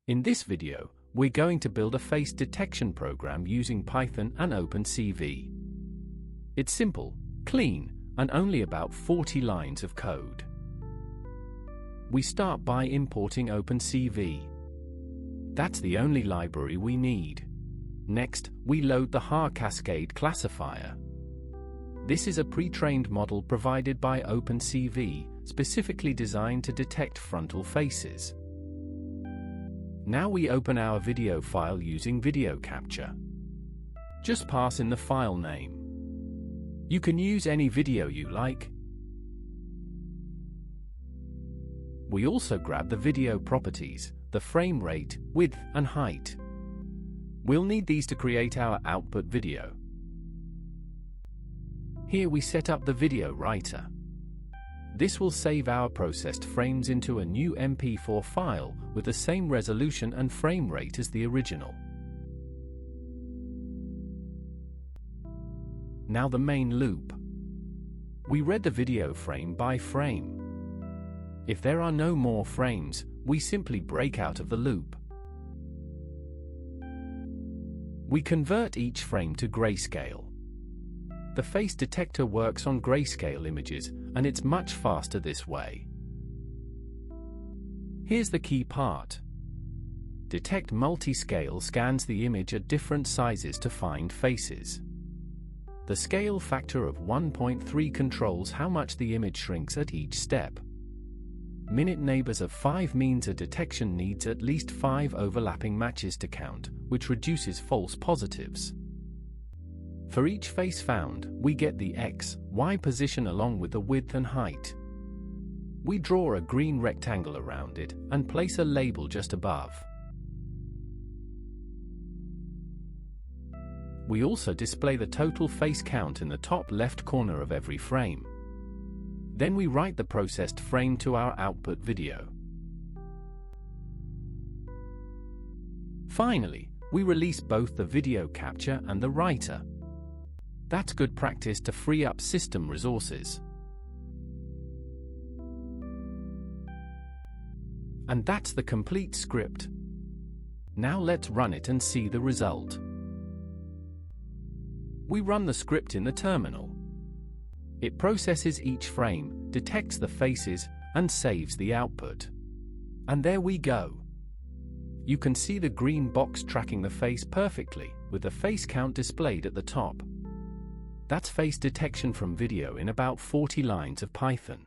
In this video, we're going to build a face detection program using Python and OpenCV. It's simple, clean, and only about 40 lines of code. We start by importing OpenCV. That's the only library we need. Next, we load the Haar Cascade classifier. This is a pre-trained model provided by OpenCV, specifically designed to detect frontal faces. Now we open our video file using video capture. Just pass in the file name. You can use any video you like. We also grab the video properties, the frame rate, width, and height. We'll need these to create our output video. Here we set up the video writer. This will save our processed frames into a new MP4 file with the same resolution and frame rate as the original. Now the main loop. We read the video frame by frame. If there are no more frames, we simply break out of the loop. We convert each frame to grayscale. The face detector works on grayscale images, and it's much faster this way. Here's the key part. detectMultiScale scans the image at different sizes to find faces. The scale factor of 1.3 controls how much the image shrinks at each step. Minute neighbors of 5 means a detection needs at least 5 overlapping matches to count, which reduces false positives. For each face found, we get the X, Y position along with the width and height. We draw a green rectangle around it and place a label just above. We also display the total face count in the top left corner of every frame. Then we write the processed frame to our output video. Finally, we release both the video capture and the writer. That's good practice to free up system resources. And that's the complete script. Now let's run it and see the result. We run the script in the terminal. It processes each frame, detects the faces, and saves the output. And there we go. You can see the green box tracking the face perfectly, with the face count displayed at the top. That's face detection from video in about 40 lines of Python.